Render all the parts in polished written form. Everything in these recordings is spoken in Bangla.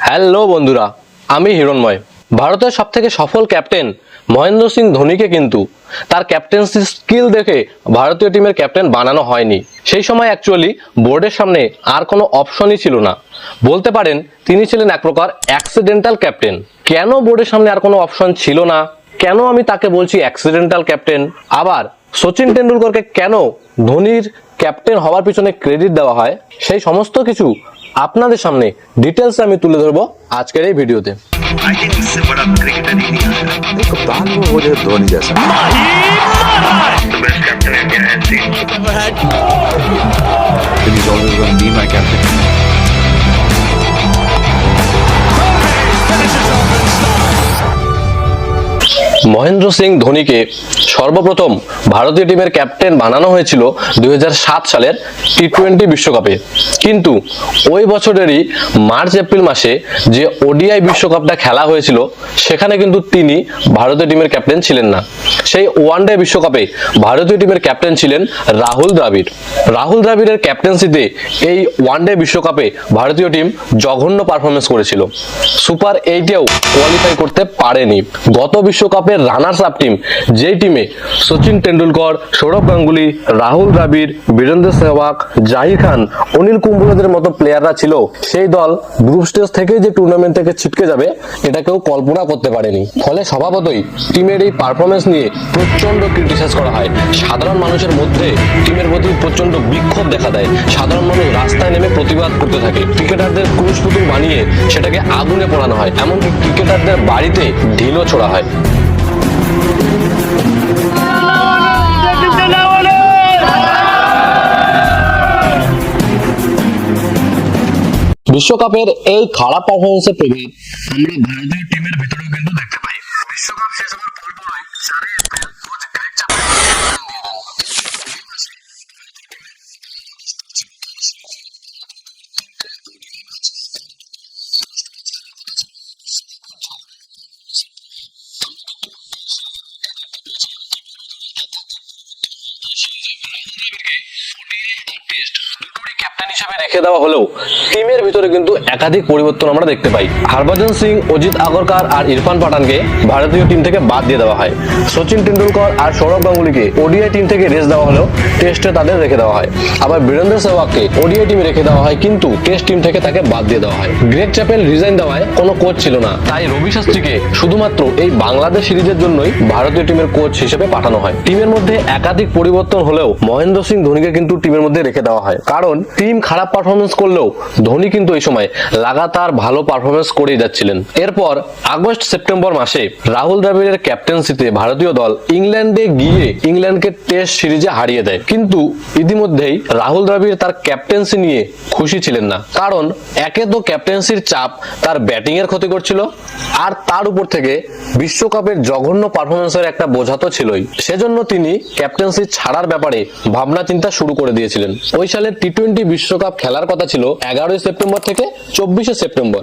হ্যালো বন্ধুরা, আমি হিরণময়। ভারতের সবথেকে সফল ক্যাপ্টেন মহেন্দ্র সিং ধোনিকে কিন্তু তার ক্যাপ্টেন্সি স্কিল দেখে ভারতীয় টিমের ক্যাপ্টেন বানানো হয়নি। সেই সময় অ্যাকচুয়ালি বোর্ডের সামনে আর কোনো অপশনই ছিল না, বলতে পারেন তিনি ছিলেন এক প্রকার অ্যাক্সিডেন্টাল ক্যাপ্টেন। কেন বোর্ডের সামনে আর কোনো অপশন ছিল না, কেন আমি তাকে বলছি অ্যাক্সিডেন্টাল ক্যাপ্টেন, আবার সচিন টেন্ডুলকরকে কেন ধোনির ক্যাপ্টেন হওয়ার পিছনে ক্রেডিট দেওয়া হয়, সেই সমস্ত কিছু আপনাদের সামনে ডিটেলস আমি তুলে ধরবো আজকের এই ভিডিওতে। इससे बड़ा क्रिकेटर ही नहीं आया। एक कप्तान वो हो जाए धोनी जैसा। The best captain India has seen. And he's always going to be my captain. Mahendra Singh ধোনিকে সর্বপ্রথম ভারতীয় টিমের ক্যাপ্টেন বানানো হয়েছিল 2007 সালের টি-20 বিশ্বকাপে, কিন্তু ওই বছরেরই মার্চ এপ্রিল মাসে যে ওডিআই বিশ্বকাপটা খেলা হয়েছিল সেখানে কিন্তু তিনি ভারতীয় টিমের ক্যাপ্টেন ছিলেন না। সেই ওয়ানডে বিশ্বকাপে ভারতীয় টিমের ক্যাপ্টেন ছিলেন রাহুল দ্রাবিড়। রাহুল দ্রাবিড়ের ক্যাপ্টেন্সিতে এই ওয়ানডে বিশ্বকাপে ভারতীয় টিম জঘন্য পারফরমেন্স করেছিল, সুপার 8-এও কোয়ালিফাই করতে পারেনি। গত বিশ্বকাপের রানার্স আপ টিম, যেই টিমে সচিন টেন্ডুলকর, সৌরভ গাঙ্গুলি, রাহুল দ্রাবিড়, বীরেন্দ্র সেহবাগ, জাহির খান, অনিল কুম্বলেদের মতো প্লেয়াররা ছিল, সেই দল গ্রুপ স্টেজ থেকে যে টুর্নামেন্ট থেকে ছিটকে যাবে এটা কেউ কল্পনা করতে পারেনি। ফলে স্বভাবতই টিমের এই পারফরমেন্স নিয়ে প্রচন্ড ক্রিটিসাইজ করা হয়। সাধারণ মানুষের মধ্যে টিমের প্রতি প্রচন্ড বিক্ষোভ দেখা দেয়। সাধারণ মানুষ রাস্তায় নেমে প্রতিবাদ করতে থাকে। ক্রিকেটারদের ক্রুশ পুতুল বানিয়ে সেটাকে আগুনে পোড়ানো হয়, এমনকি ক্রিকেটারদের বাড়িতে ঢিলও ছোড়া হয়। বিশ্বকাপের এই খারাপ পারফরমেন্সের প্রভাব আমরা ভারতীয় টিমের ভিতরেও কিন্তু দেখতে পাই। বিশ্বকাপ শেষ হওয়ার পরপরই 4 April coach Greg Chappell captain হিসেবে রেখে দেওয়া হলেও টিমের ভিতরে কিন্তু একাধিক পরিবর্তন আমরা দেখতে পাই। হরভজন সিং, অজিত আগরকার আর ইরফান পাঠানকে ভারতীয় টিম থেকে বাদ দিয়ে দেওয়া হয়। সচিন টেন্ডুলকর আর সৌরভ গাঙ্গুলিকে ওডিআই টিম থেকে রেস্ট দেওয়া হলেও টেস্টে তাদের রেখে দেওয়া হয়। আবার বীরেন্দ্র সেহবাগকে ওডিআই টিমে রেখে দেওয়া হয়, কিন্তু টেস্ট টিম থেকে তাকে বাদ দিয়ে দেওয়া হয়। গ্রেগ চ্যাপেল রিজাইন দেওয়ায় কোনো কোচ ছিল না, তাই রবি শাস্ত্রীকে শুধুমাত্র এই বাংলাদেশ সিরিজের জন্যই ভারতীয় টিমের কোচ হিসেবে পাঠানো হয়। টিমের মধ্যে একাধিক পরিবর্তন হলেও মহেন্দ্র সিং ধোনিকে কিন্তু টিমের মধ্যে রেখে দেওয়া হয়, কারণ টিম খারাপ পারফরমেন্স করলেও ধোনি কিন্তু এই সময় লাগাতার ভালো পারফরমেন্স করেই যাচ্ছিলেন। এরপর আগস্ট সেপ্টেম্বর মাসে রাহুল দ্রাবিড়ের ক্যাপ্টেন্সিতে ভারতীয় দল ইংল্যান্ডে গিয়ে ইংল্যান্ডকে টেস্ট সিরিজে হারিয়ে দেয়। কিন্তু ইতিমধ্যেই রাহুল দ্রাবিড় তার ক্যাপ্টেন্সি নিয়ে খুশি ছিলেন না, কারণ একে তো ক্যাপ্টেন্সির চাপ তার ব্যাটিং এর ক্ষতি করছিল, আর তার উপর থেকে বিশ্বকাপের জঘন্য পারফরমেন্সের একটা বোঝা তো ছিলই। সেজন্য তিনি ক্যাপ্টেন্সি ছাড়ার ব্যাপারে ভাবনা চিন্তা শুরু করে দিয়েছিলেন। ওই সালের টি-20 বিশ্বকাপ খেলার কথা ছিল 11 সেপ্টেম্বর থেকে 24 সেপ্টেম্বর,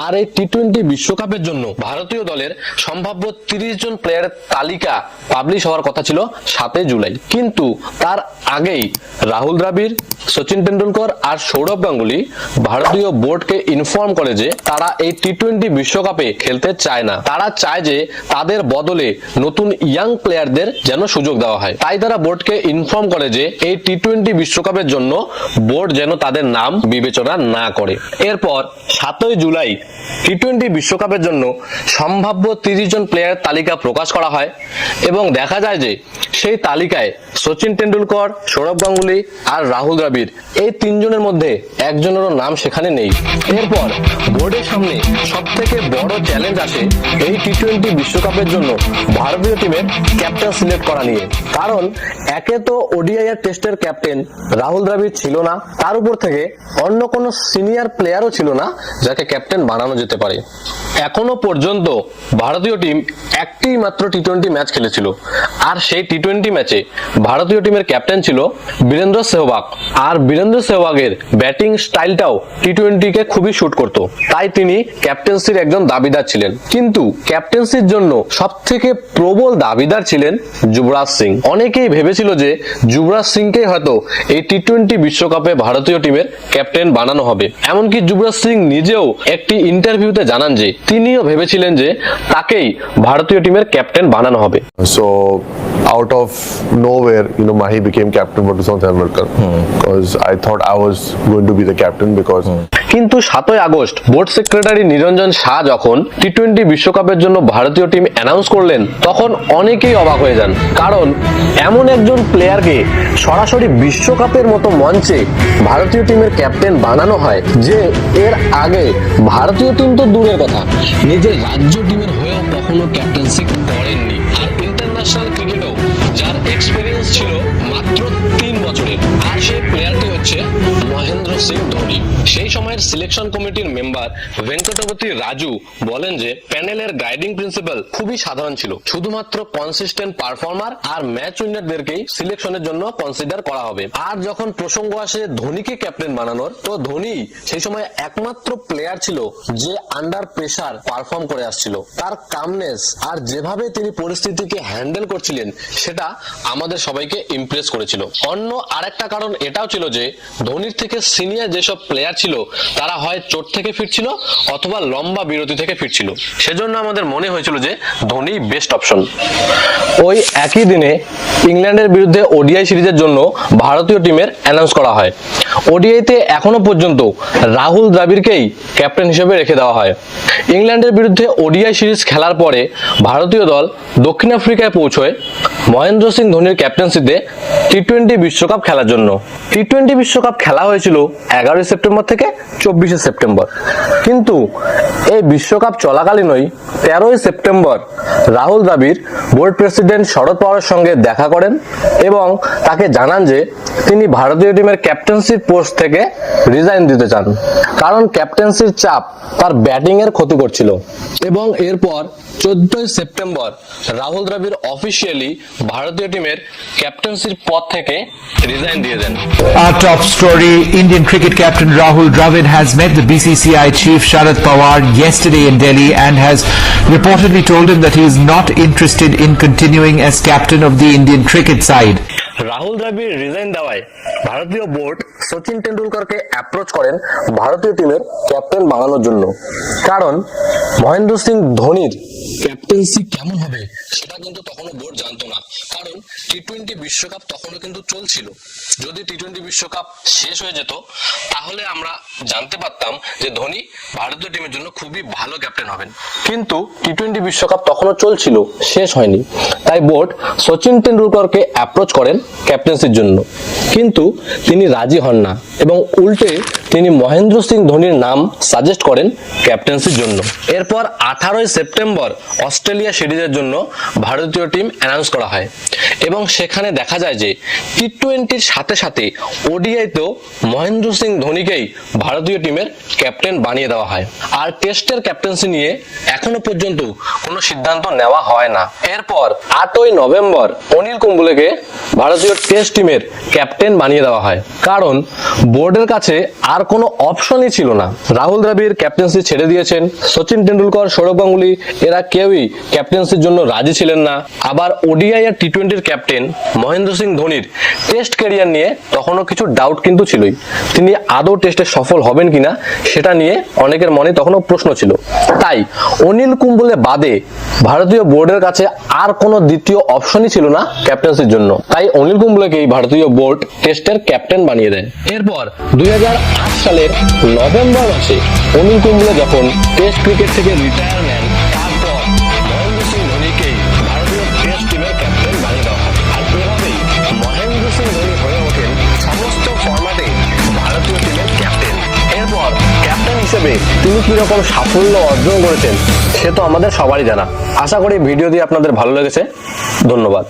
আর এই টি-20 বিশ্বকাপের জন্য ভারতীয় দলের সম্ভাব্য 30 জন প্লেয়ারের তালিকা পাবলিশ হওয়ার কথা ছিল 7 জুলাই। কিন্তু তার আগেই রাহুল দ্রাবিড়, সচিন টেন্ডুলকর আর সৌরভ গাঙ্গুলি ভারতীয় বোর্ডকে ইনফর্ম করে যে তারা এই টি-20 বিশ্বকাপে খেলতে চায় না। তারা চায় যে তাদের বদলে নতুন ইয়াং প্লেয়ারদের যেন সুযোগ দেওয়া হয়। তাই তারা বোর্ডকে ইনফর্ম করে যে এই টি-20 বিশ্বকাপের জন্য বোর্ড যেন তাদের নাম বিবেচনা না করে। এরপর 7 জুলাই টি-20 বিশ্বকাপের জন্য সম্ভাব্য 30 জন প্লেয়ারের তালিকা প্রকাশ করা হয়, এবং দেখা যায় যে সেই তালিকায় সচিন টেন্ডুলকর, সৌরভ গাঙ্গুলি আর রাহুল দ্রাবিড় এই 3 জনের মধ্যে একজনেরও নাম সেখানে নেই। এরপর বোর্ডের সামনে সব থেকে বড় চ্যালেঞ্জ আসে এই টি-20 বিশ্বকাপের জন্য ভারতীয় টিমের ক্যাপ্টেন সিলেক্ট করা নিয়ে, কারণ একে তো ওডিআই আর টেস্টের ক্যাপ্টেন রাহুল দ্রাবিড় ছিল না, তার উপর থেকে অন্য কোনো সিনিয়র প্লেয়ারও ছিল না যাকে ক্যাপ্টেন বানানো যেতে পারে। এখনো পর্যন্ত ভারতীয় টিম একটি মাত্র টি-20 ম্যাচ খেলেছিল, আর সেই টি-20 ম্যাচে ভারতীয় টিমের ক্যাপ্টেন ছিল বীরেন্দ্র সেহবাগ। আর বীরেন্দ্র সেহবাগের ব্যাটিং স্টাইলটাও টি-20 কে খুবই শুট করত, তাই তিনি ক্যাপ্টেন্সির একজন দাবিদার ছিলেন। কিন্তু ক্যাপ্টেন্সির জন্য সব থেকে প্রবল দাবিদার ছিলেন যুবরাজ সিং। অনেকেই ভেবেছিল যে যুবরাজ সিংকে হয়তো এই টি-20 বিশ্বকাপে ভারতীয় টিমের ক্যাপ্টেন বানানো হবে। এমনকি যুবরাজ সিং নিজেও একটি ইন্টারভিউ ইন্টারভিউতে জানান যে তিনিও ভেবেছিলেন যে তাকেই ভারতীয় টিমের ক্যাপ্টেন বানানো হবে। So out of nowhere, Mahi became captain for Dusant Tendulkar because I thought I was going to be the captain because কিন্তু 7ই আগস্ট বোর্ড সেক্রেটারি নিরঞ্জন শাহ যখন টি-20 বিশ্বকাপের জন্য ভারতীয় টিম অ্যানাউন্স করলেন তখন অনেকেই অবাক হয়ে যান, কারণ এমন একজন প্লেয়ারকে সরাসরি বিশ্বকাপের মতো মঞ্চে ভারতীয় টিমের ক্যাপ্টেন বানানো হয় যে এর আগে ভারতীয় টিম তো দূরের কথা, নিজের রাজ্য টিমের হয়েও কখনো ক্যাপ্টেন্সি করেননি। আর ইন্টারন্যাশনাল ক্রিকেটেও যার এক্সপেরিয়েন্স ছিল মাত্র 3 বছরের, আর সেই প্লেয়ারটি হচ্ছে মহেন্দ্র সিং ধোনি। সেই সময়ের সিলেকশন কমিটির মেম্বার ভেঙ্কটপতি রাজু বলেন যে প্যানেলের গাইডিং প্রিন্সিপাল খুবই সাধারণ ছিল, শুধুমাত্র কনসিস্টেন্ট পারফর্মার আর ম্যাচ উইনারদেরকেই সিলেকশনের জন্য কনসিডার করা হবে। আর যখন প্রসঙ্গ আসে ধোনিকে ক্যাপ্টেন বানানোর, তো ধোনি সেই সময় একমাত্র প্লেয়ার ছিল যে আন্ডার প্রেসার পারফর্ম করে আসছিল। তার কামনেস আর যেভাবে তিনি পরিস্থিতিকে হ্যান্ডেল করছিলেন সেটা আমাদের সবাইকে ইমপ্রেস করেছিল। অন্য আরেকটা কারণ এটাও ছিল যে ধোনির থেকে সিনিয়র যেসব প্লেয়ার ছিল তারা হয় চোট থেকে ফিরছিল অথবা লম্বা বিরতি থেকে ফিরছিল, সেজন্য আমাদের মনে হয়েছিল যে ধোনি বেস্ট অপশন। ওই একই দিনে ইংল্যান্ডের বিরুদ্ধে ওডিআই সিরিজের জন্য ভারতীয় টিমের অ্যানাউন্স করা হয়। ওডিআইতে এখনো পর্যন্ত রাহুল দ্রাবিড়কেই ক্যাপ্টেন হিসেবে রেখে দেওয়া হয়। ইংল্যান্ডের বিরুদ্ধে ওডিআই সিরিজ খেলার পরে ভারতীয় দল দক্ষিণ আফ্রিকায় পৌঁছয় মহেন্দ্র সিং ধোনির ক্যাপ্টেন্সিতে টি-20 বিশ্বকাপ খেলার জন্য। টি-20 বিশ্বকাপ খেলা হয়েছিল 11 সেপ্টেম্বর থেকে 24 সেপ্টেম্বর, কিন্তু এই বিশ্বকাপ চলাকালীনই 13 September Rahul Dravid board president Sharad পাওয়ারের সঙ্গে দেখা করেন এবং তাকে জানান যে তিনি ভারতীয় টিমের ক্যাপ্টেন্সির পোস্ট থেকে রিজাইন দিতে চান, কারণ ক্যাপ্টেন্সির চাপ তার ব্যাটিং এর ক্ষতি করছিল। এবং এরপর 14 সেপ্টেম্বর রাহুল দ্রাবিড় অফিসিয়ালি ভারতীয় টিমের ক্যাপ্টেন্সির পদ থেকে রিজাইন দিয়ে দেন। Our top story, Indian cricket captain Rahul Dravid has met the BCCI chief Sharad Pawar yesterday in Delhi and has reportedly told him that he is not interested in continuing as captain of the Indian cricket side. Rahul Dravid resign দেওয়ায় ভারতীয় বোর্ড সচিন টেন্ডুলকরকে অ্যাপ্রোচ করেন ভারতীয় টিমের ক্যাপ্টেন বানানোর জন্য, কারণ মহেন্দ্র সিং ধোনির ক্যাপ্টেন্সি কেমন হবে সেটা কিন্তু তখনও বোর্ড জানতো না, কারণ টি-20 বিশ্বকাপ তখনও কিন্তু চলছিল। যদি টি-20 বিশ্বকাপ শেষ হয়ে যেত তাহলে আমরা জানতে পারতাম যে ধোনি ভারতীয় টিমের জন্য খুবই ভালো ক্যাপ্টেন হবেন, কিন্তু টি-20 বিশ্বকাপ তখনও চলছিল, শেষ হয়নি। তাই বোর্ড সচিন টেন্ডুলকরকে অ্যাপ্রোচ করেন ক্যাপ্টেন্সির জন্য, কিন্তু তিনি রাজি হন না এবং উল্টে তিনি মহেন্দ্র সিং ধোনির নাম সাজেস্ট করেন ক্যাপ্টেন্সির জন্য। এরপর 18 সেপ্টেম্বর অস্ট্রেলিয়া সিরিজের জন্য ভারতীয় টিম অ্যানাউন্স করা হয় এবং সেখানে দেখা যায় যে টি-20-র সাথে সাথে ওডিআইতেও মহেন্দ্র সিং ধোনিকেই ভারতীয় টিমের ক্যাপ্টেন বানিয়ে দেওয়া হয়। আর টেস্টের ক্যাপ্টেন্সি নিয়ে এখনো পর্যন্ত কোনো সিদ্ধান্ত নেওয়া হয় না। এরপর 8 নভেম্বর অনিল কুম্বলেকে ভারতীয় টেস্ট টিমের ক্যাপ্টেন বানিয়ে দেওয়া হয়, কারণ বোর্ডের কাছে আর কোনো অপশনই ছিল না। রাহুল দ্রাবিড় ক্যাপ্টেন্সি ছেড়ে দিয়েছেন, সচিন টেন্ডুলকর, সৌরভ গাঙ্গুলি এরা কেউই ক্যাপ্টেন্সির জন্য রাজি ছিলেন না। আবার ওডিআই আর টি-20-র ক্যাপ্টেন মহেন্দ্র সিং ধোনির টেস্ট ক্যারিয়ার নিয়ে তখনও কিছু ডাউট কিন্তু ছিলই, তিনি আদৌ টেস্টে সফল হবেন কিনা সেটা নিয়ে অনেকের মনে তখনও প্রশ্ন ছিল। তাই অনিল কুম্বলে বাদে ভারতীয় বোর্ডের কাছে আর কোনো দ্বিতীয় অপশনই ছিল না ক্যাপ্টেন্সির জন্য, তাই অনিল কুম্বলেকেই ভারতীয় বোর্ড টেস্টের ক্যাপ্টেন বানিয়ে দেয়। এরপর 2008 সালের নভেম্বর মাসে অনিল কুম্বলে যখন টেস্ট ক্রিকেট থেকে রিটায়ার নেন, তারপর মহেন্দ্র সিং ধোনিকেই ভারতীয় টেস্ট টিমের ক্যাপ্টেন বানিয়ে দেওয়া হয়। আর এভাবেই মহেন্দ্র সিং ধোনি হয়ে ওঠেন সমস্ত ফরম্যাটে ভারতীয় টিমের ক্যাপ্টেন। এরপর ক্যাপ্টেন হিসেবে তিনি কিরকম সাফল্য অর্জন করেছেন সে তো আমাদের সবারই জানা। আশা করি ভিডিও দিয়ে আপনাদের ভালো লেগেছে। ধন্যবাদ।